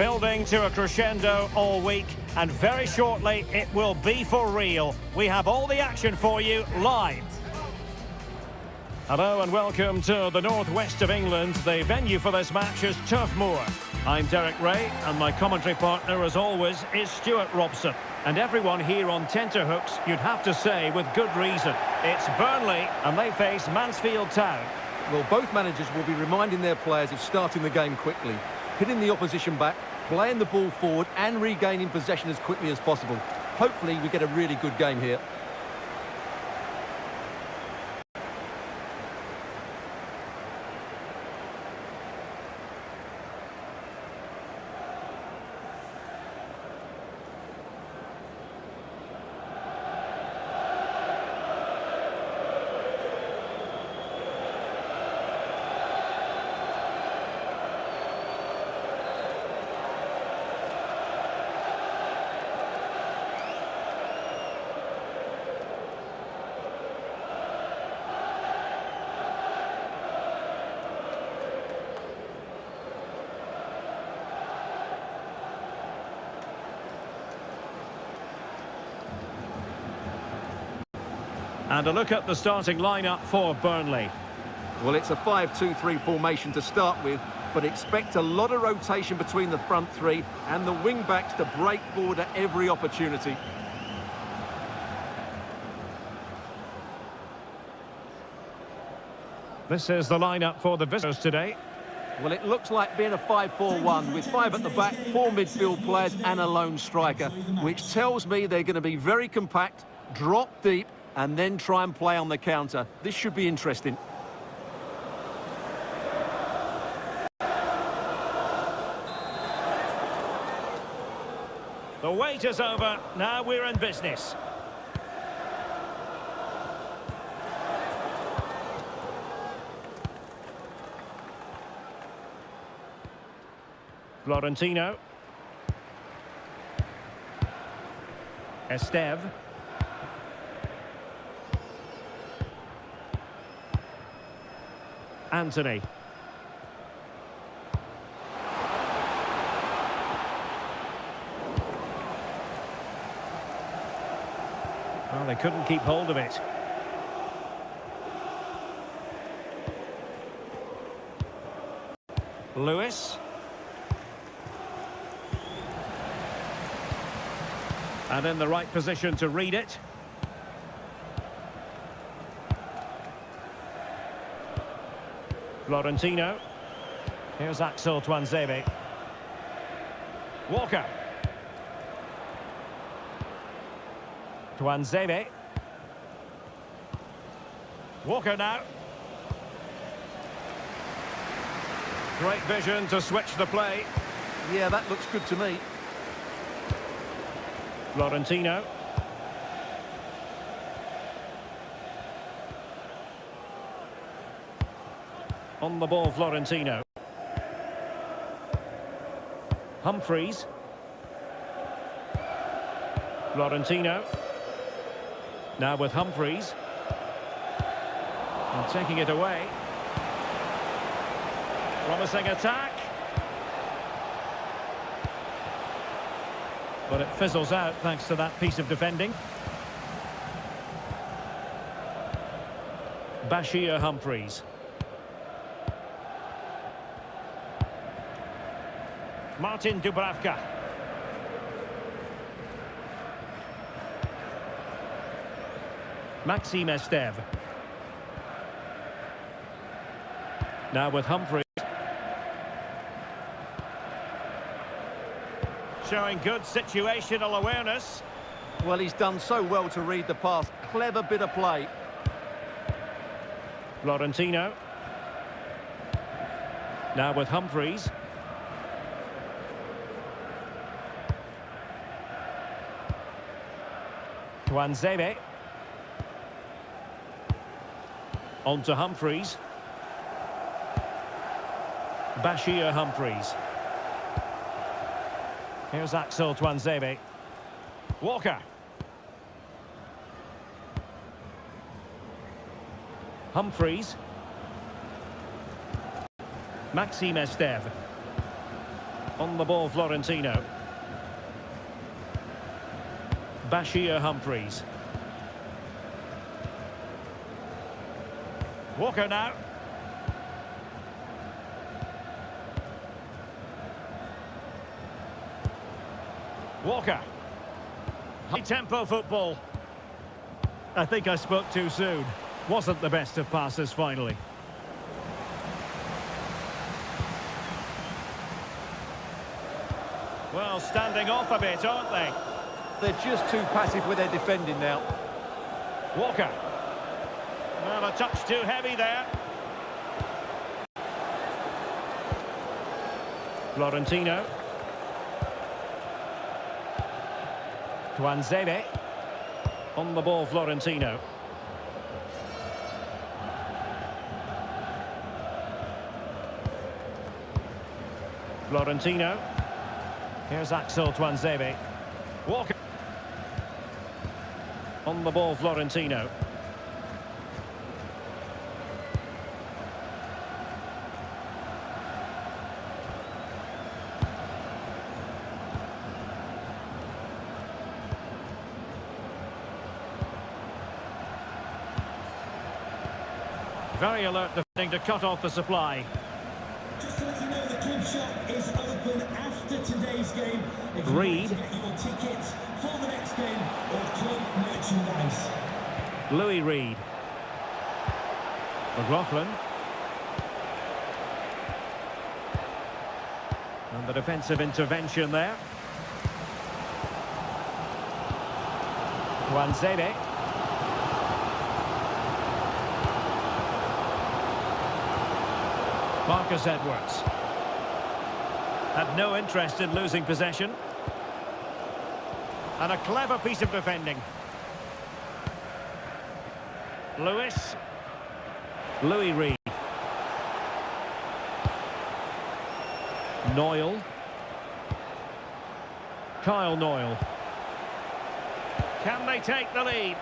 Building to a crescendo all week, and very shortly it will be for real. We have all the action for you live. Hello and welcome to the northwest of England. The venue for this match is Turf Moor. I'm Derek Ray, and my commentary partner, as always, is Stuart Robson. And everyone here on tenterhooks, you'd have to say, with good reason. It's Burnley, and they face Mansfield Town. Well, both managers will be reminding their players of starting the game quickly, hitting the opposition back, playing the ball forward and regaining possession as quickly as possible. Hopefully we get a really good game here. And a look at the starting lineup for Burnley. Well, it's a 5-2-3 formation to start with, but expect a lot of rotation between the front three and the wing-backs to break forward at every opportunity. This is the lineup for the visitors today. Well, it looks like being a 5-4-1 with 5 at the back, 4 midfield players and a lone striker, which tells me they're going to be very compact, drop deep, and then try and play on the counter. This should be interesting. The wait is over. Now we're in business. Florentino. Esteve. Anthony. Well, they couldn't keep hold of it. Lewis. And in the right position to read it. Florentino. Here's Axel Tuanzebe. Walker. Tuanzebe. Walker now. Great vision to switch the play. Yeah, that looks good to me. Florentino. On the ball, Florentino. Humphreys. Florentino. Now with Humphreys. And taking it away. Promising attack. But it fizzles out thanks to that piece of defending. Bashir Humphreys. Martin Dubravka. Maxime Esteve. Now with Humphreys. Showing good situational awareness. Well, he's done so well to read the pass. Clever bit of play. Florentino. Now with Humphreys. Tuanzebe. On to Humphreys. Bashir Humphreys. Here's Axel Tuanzebe. Walker. Humphreys. Maxime Esteve. On the ball, Florentino. Bashir Humphreys. Walker now. Walker. High tempo football. I think I spoke too soon. Wasn't the best of passes finally. Well, standing off a bit, aren't they? They're just too passive with their defending now. Walker. Well, a touch too heavy there. Florentino. Tuanzebe. On the ball, Florentino. Florentino. Here's Axel Tuanzebe. Walker. On the ball, Florentino. Very alert defending to cut off the supply. Just to let you know, the club shop is open after today's game. If you Reed. want to get your tickets for the next game or club merchandise. Louis Reed. McLaughlin. And the defensive intervention there. Tuanzebe. Marcus Edwards. Had no interest in losing possession. And a clever piece of defending. Louis Reed. Noyle. Kyle Noyle. Can they take the lead?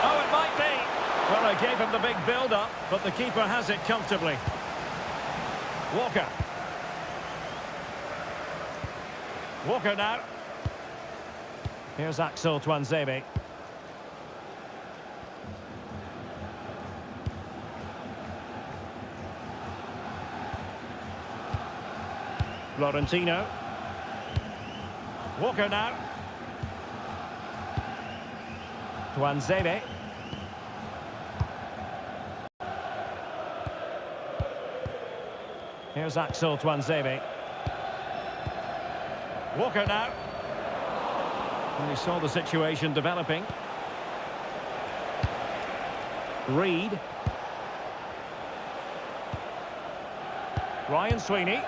Oh, it might be. Well, I gave him the big build-up, but the keeper has it comfortably. Walker. Walker now. Here's Axel Tuanzebe. Florentino. Walker now. Tuanzebe. Here's Axel Tuanzebe. Walker now. And he saw the situation developing. Reed. Ryan Sweeney.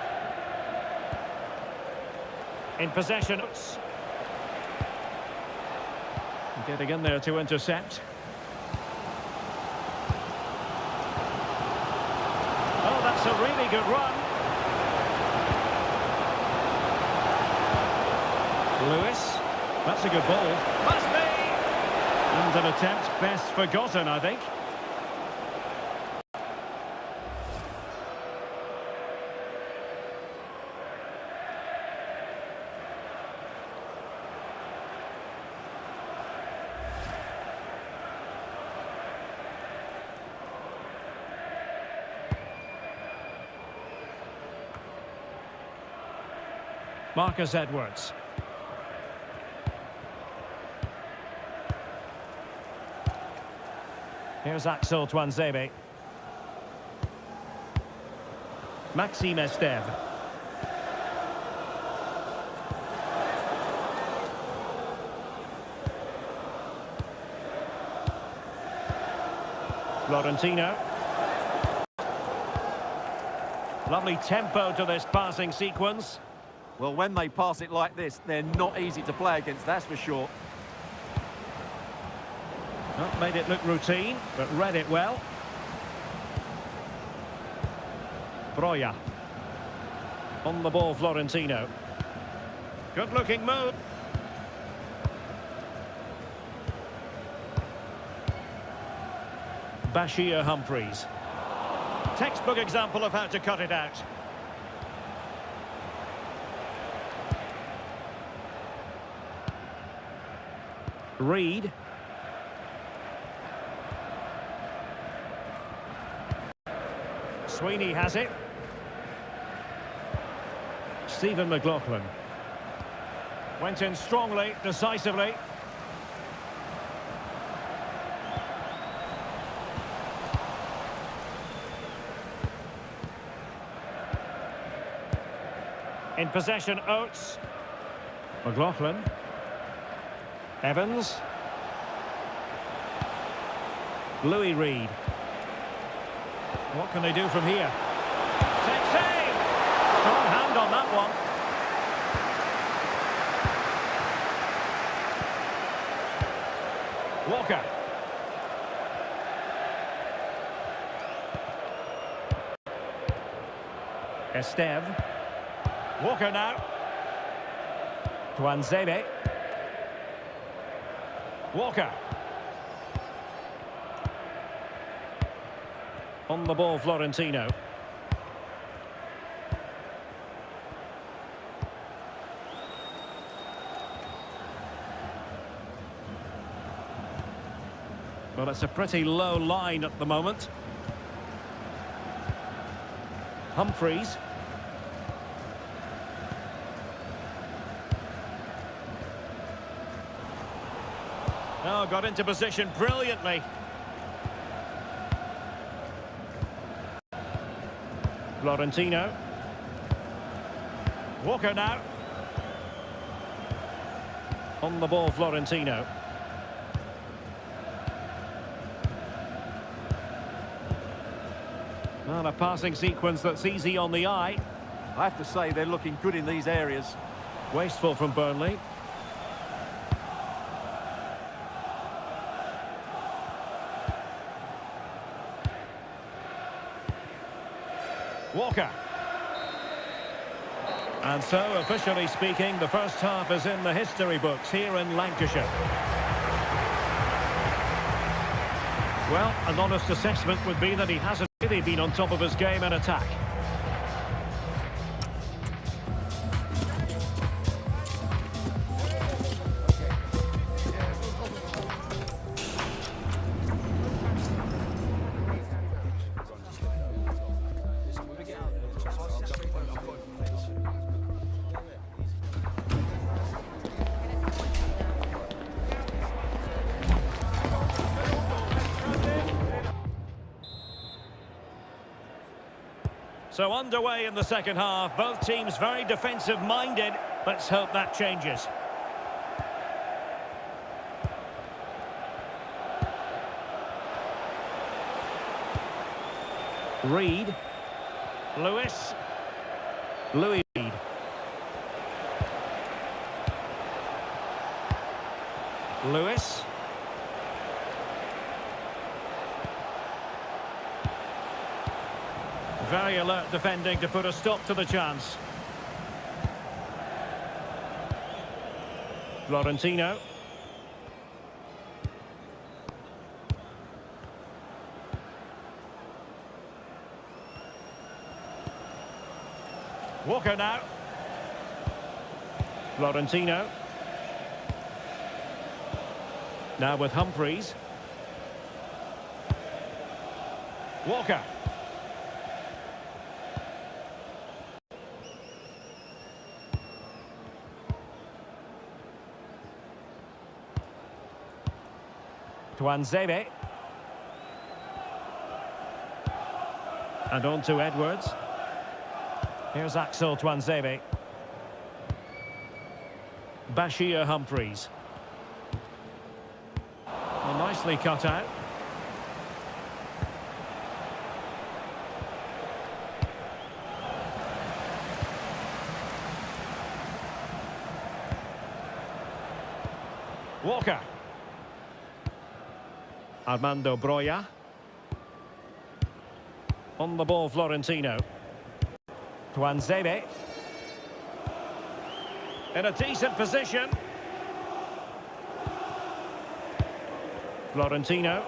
In possession. Getting in there to intercept. Oh, that's a really good run. Lewis. That's a good ball. Must be! And an attempt best forgotten, I think. Marcus Edwards. Here's Axel Tuanzebe. Maxime Esteve. Florentino. Lovely tempo to this passing sequence. Well, when they pass it like this, they're not easy to play against, that's for sure. Not made it look routine, but read it well. Broja. On the ball, Florentino. Good-looking move. Bashir Humphreys. Textbook example of how to cut it out. Reed. Sweeney has it. Stephen McLaughlin. Went in strongly, decisively. In possession, Oates. McLaughlin. Evans. Louis Reed. What can they do from here? Take save! Strong hand on that one. Walker. Esteve. Walker now. Tuanzebe. Walker. On the ball, Florentino. Well, it's a pretty low line at the moment. Humphreys. Oh, got into position brilliantly. Florentino. Walker now. On the ball, Florentino. Well, a passing sequence that's easy on the eye. I have to say they're looking good in these areas. Wasteful from Burnley. Walker. And so, officially speaking, the first half is in the history books here in Lancashire. Well, an honest assessment would be that he hasn't really been on top of his game in attack. So underway in the second half, both teams very defensive-minded. Let's hope that changes. Reed. Lewis. Louis Reed. Lewis. Very alert defending to put a stop to the chance. Florentino. Walker now. Florentino. Now with Humphreys. Walker. Tuanzebe. And on to Edwards. Here's Axel Tuanzebe. Bashir Humphreys. Well, nicely cut out. Walker. Armando Broja. On the ball, Florentino. Tuanzebe. In a decent position. Florentino.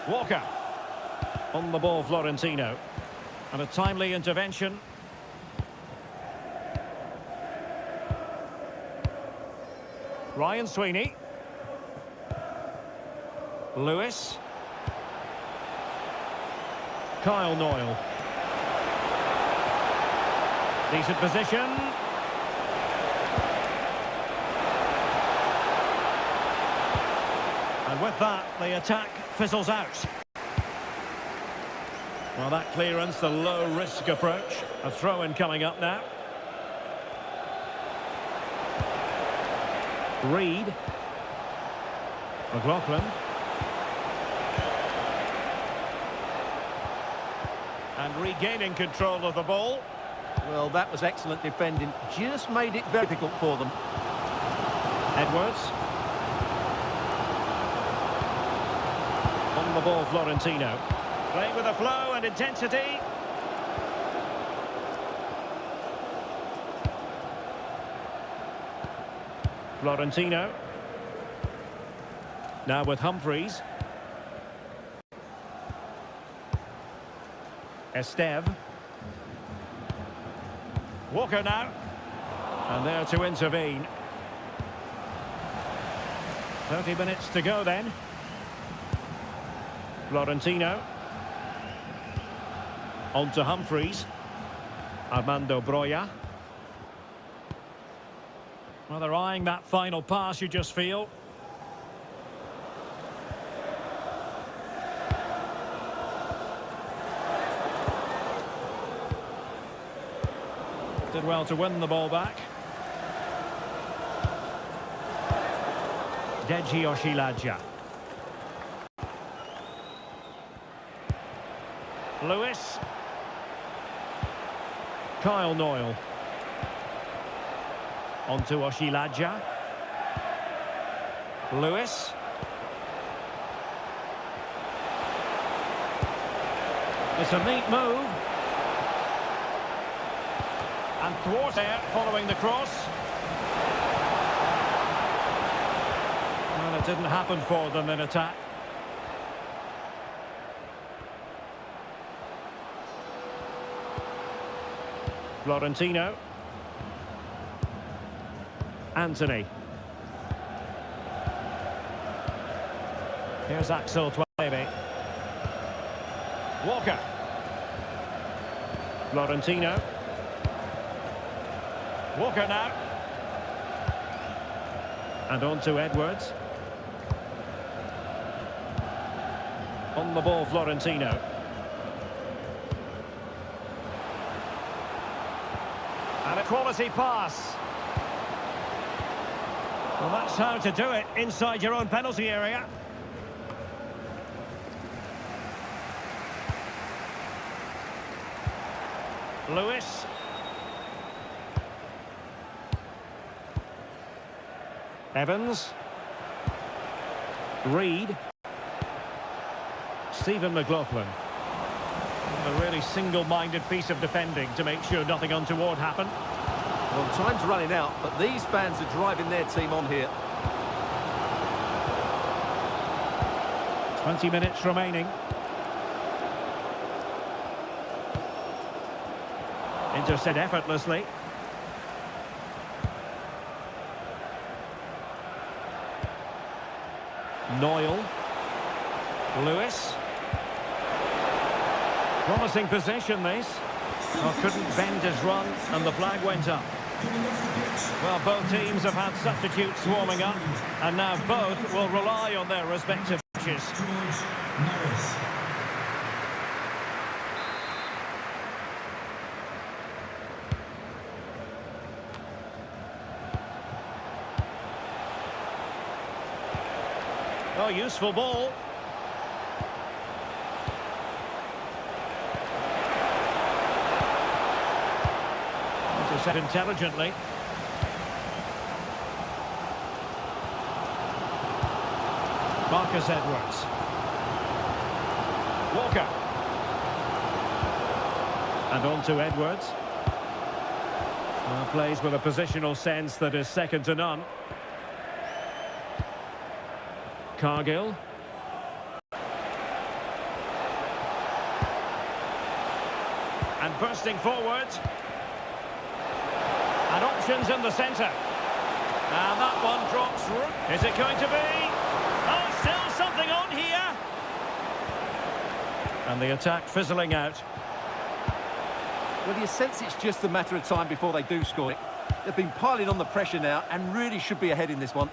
Walker. On the ball, Florentino. And a timely intervention. Ryan Sweeney. Lewis. Kyle Noyle. Decent position. And with that, the attack fizzles out. Well, that clearance, the low-risk approach. A throw-in coming up now. Reed. McLaughlin. And regaining control of the ball. Well, that was excellent defending. Just made it very difficult for them. Edwards. On the ball, Florentino. Playing with a flow and intensity. Florentino. Now with Humphreys. Esteve. Walker now. And there to intervene. 30 minutes to go then. Florentino. On to Humphreys. Armando Broja. Well, they're eyeing that final pass, you just feel. Did well to win the ball back. Deji Oshilaja. Lewis. Kyle Noyle. On to Oshilaja. Lewis. It's a neat move. And thwart there following the cross. Well, it didn't happen for them in attack. Florentino. Anthony. Here's Axel Twebe. Walker. Florentino. Walker now. And on to Edwards. On the ball, Florentino. And a quality pass. Well, that's how to do it inside your own penalty area. Lewis. Evans. Reed. Stephen McLaughlin. A really single-minded piece of defending to make sure nothing untoward happened. Well, time's running out, but these fans are driving their team on here. 20 minutes remaining. Intercept effortlessly. Noyle. Lewis. Promising possession, this. Oh, couldn't bend his run, and the flag went up. Well, both teams have had substitutes warming up, and now both will rely on their respective matches. Oh, useful ball. Set intelligently. Marcus Edwards. Walker. And on to Edwards. Well, plays with a positional sense that is second to none. Cargill. And bursting forward. And options in the centre. And that one drops. Is it going to be? Oh, still something on here. And the attack fizzling out. Well, you sense it's just a matter of time before they do score it. They've been piling on the pressure now and really should be ahead in this one.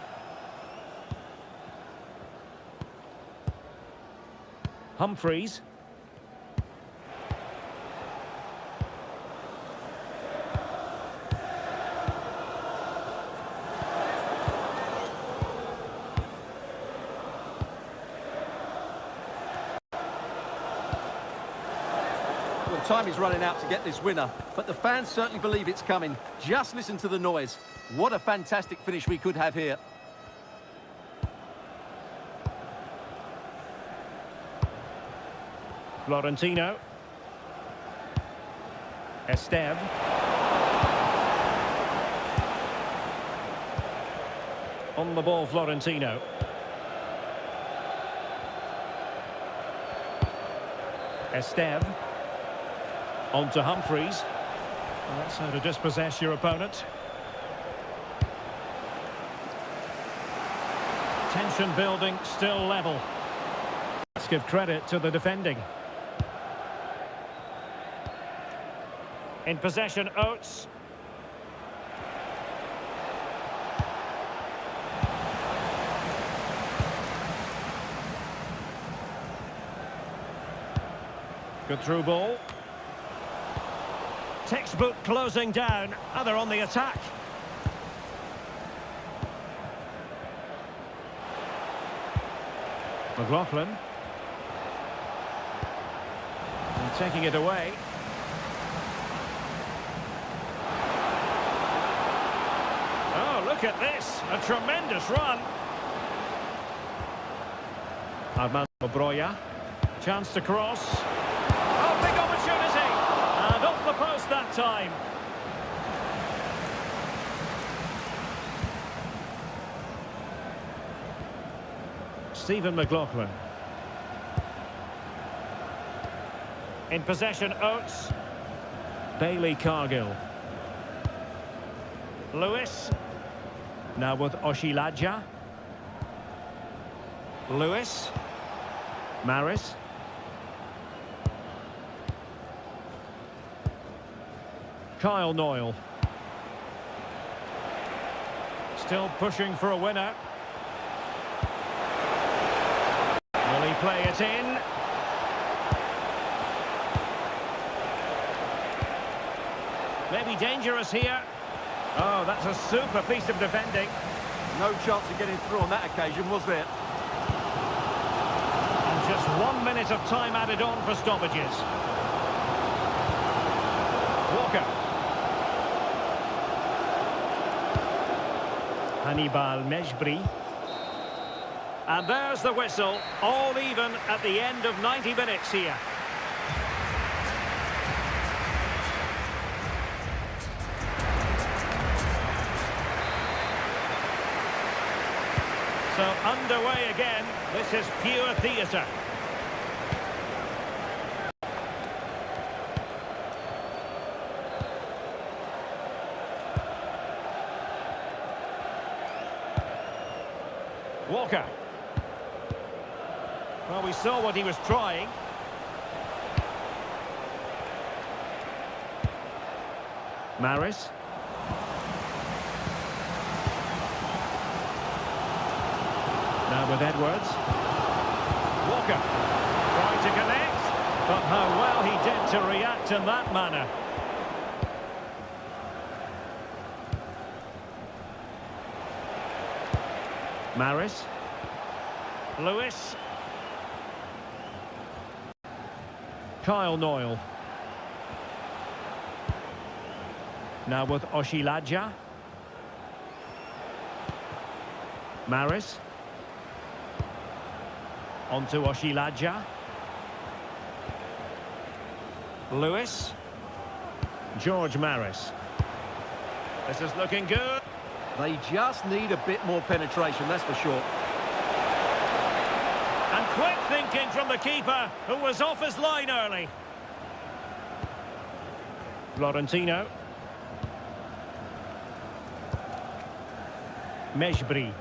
Humphreys. Well, time is running out to get this winner, but the fans certainly believe it's coming. Just listen to the noise. What a fantastic finish we could have here. Florentino. Esteve. On the ball, Florentino. Esteve. On to Humphreys. Well, that's how to dispossess your opponent. Tension building, still level. Let's give credit to the defending. In possession, Oates. Good through ball. Textbook closing down. Oh, they're on the attack. McLaughlin. And taking it away. Oh, look at this. A tremendous run. Armando Broja. Chance to cross. Oh, big opportunity. And off the post that time. Stephen McLaughlin. In possession, Oates. Bailey Cargill. Lewis. Now with Oshilaja. Lewis. Maris. Kyle Noyle. Still pushing for a winner. Will he play it in? Maybe dangerous here. Oh, that's a super piece of defending. No chance of getting through on that occasion, was there? And just 1 minute of time added on for stoppages. Walker. Hannibal Mejbri. And there's the whistle, all even at the end of 90 minutes here. So underway again, this is pure theatre. Walker. Well, we saw what he was trying. Maris. Now with Edwards. Walker. Trying to connect. But how well he did to react in that manner. Maris. Lewis. Kyle Noyle. Now with Oshilaja. Maris. On to Oshilaja. Lewis. George Maris. This is looking good. They just need a bit more penetration, that's for sure. And quick thinking from the keeper, who was off his line early. Florentino. Mejbri.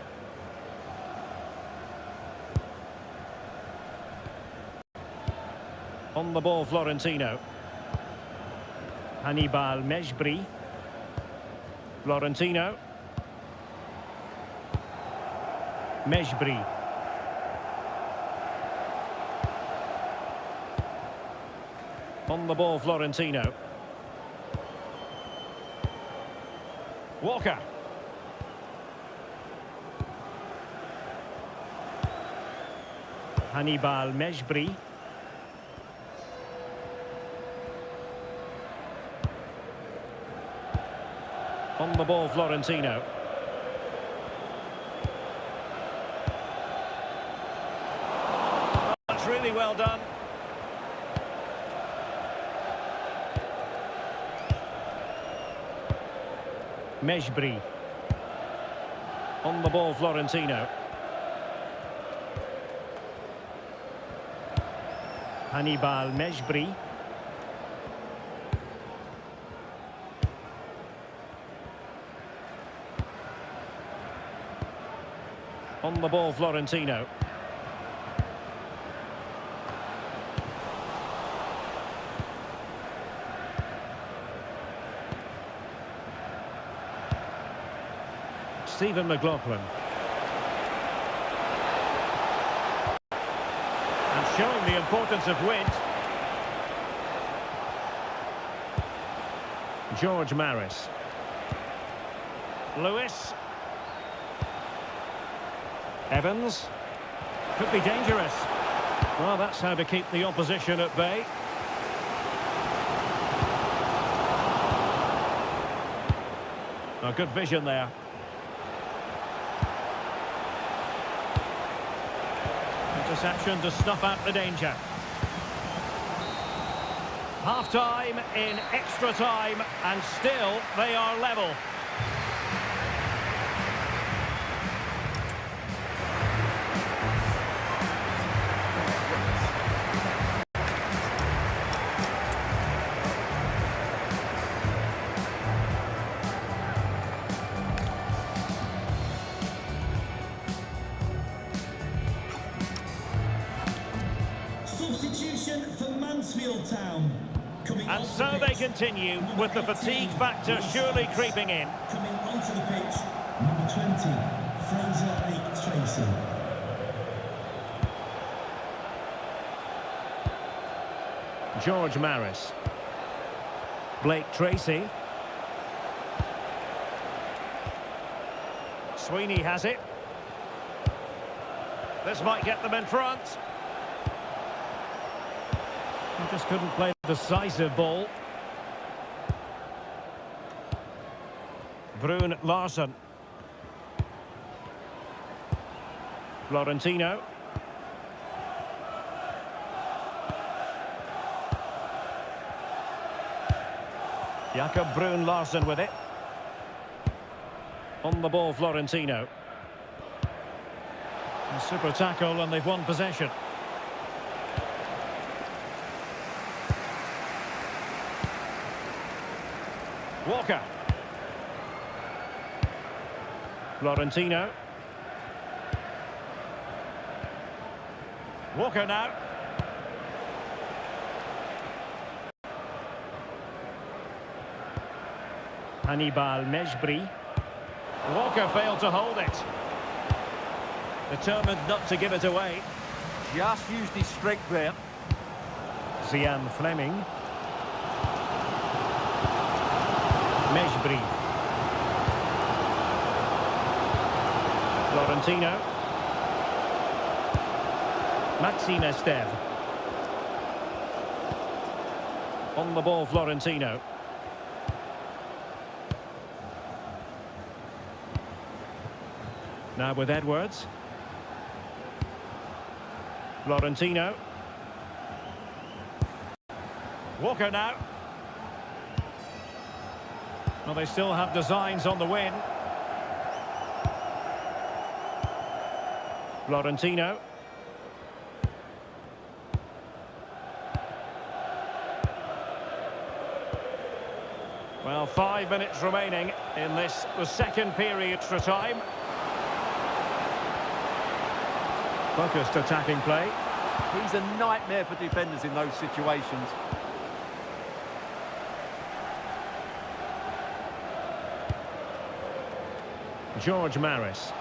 On the ball, Florentino. Hannibal Mejbri. Florentino. Mejbri. On the ball, Florentino. Walker. Hannibal Mejbri. On the ball, Florentino. That's really well done. Mejbri. On the ball, Florentino. Hannibal Mejbri. On the ball, Florentino. Stephen McLaughlin. And showing the importance of wind. George Maris. Lewis. Evans. Could be dangerous. Well, that's how to keep the opposition at bay. A good vision there. Interception to snuff out the danger. Half-time in extra time, and still they are level. Substitution for Mansfield Town. And so they continue, with the fatigue factor surely creeping in. Coming onto the pitch, number 20, Fraser Tracy. George Maris. Blake Tracy. Sweeney has it. This might get them in front. He just couldn't play the decisive ball. Brun Larsen. Florentino. Jakob Brun Larsen with it. On the ball, Florentino. A super tackle, and they've won possession. Walker. Florentino. Walker now. Hannibal Mejbri. Walker failed to hold it. Determined not to give it away. Just used his strength there. Zian Fleming. Mejbri. Florentino. Maxime Esteve. On the ball, Florentino. Now with Edwards. Florentino. Walker now. Well, they still have designs on the win. Florentino. Well, 5 minutes remaining in this, the second period extra time. Focused attacking play. He's a nightmare for defenders in those situations. George Maris.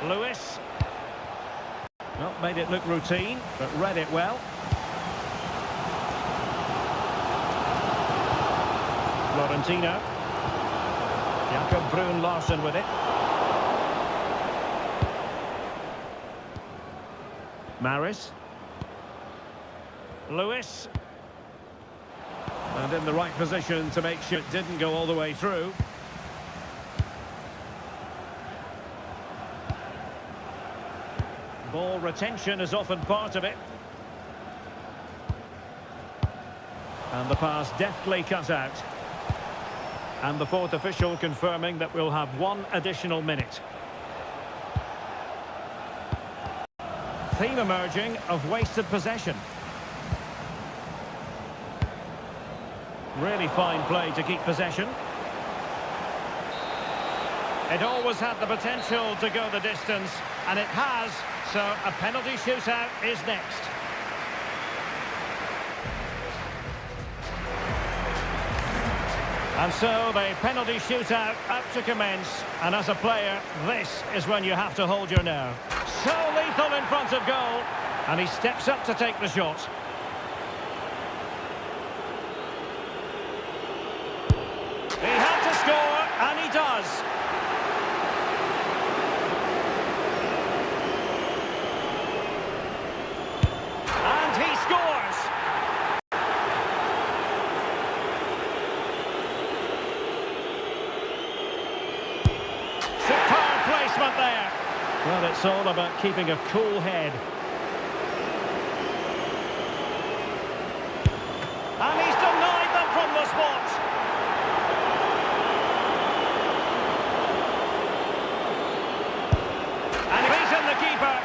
Lewis. Well, made it look routine, but read it well. Florentino. Jakob Brun Larsen with it. Maris. Lewis. And in the right position to make sure it didn't go all the way through. Ball retention is often part of it. And the pass deftly cut out. And the fourth official confirming that we'll have one additional minute. Theme emerging of wasted possession. Really fine play to keep possession. It always had the potential to go the distance, and it has, so a penalty shootout is next. And so the penalty shootout up to commence, and as a player, this is when you have to hold your nerve. So lethal in front of goal, and he steps up to take the shot. He had to score, and he does. And he scores. Superb placement there. Well, it's all about keeping a cool head. And he's denied them from the spot. And he's beaten the keeper.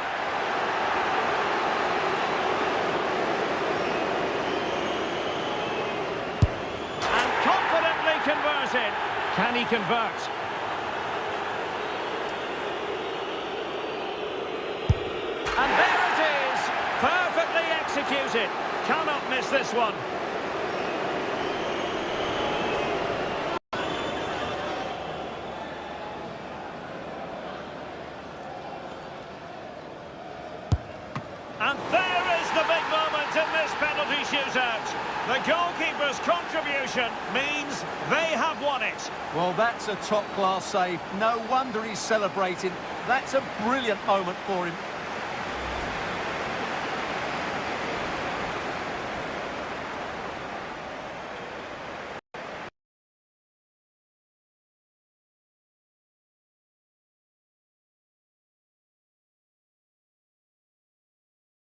And confidently converted. Can he convert? And there it is. Perfectly executed. Cannot miss this one. And there is the big moment in this penalty shootout. The goalkeeper's contribution means they have won it. Well, that's a top-class save. No wonder he's celebrating. That's a brilliant moment for him.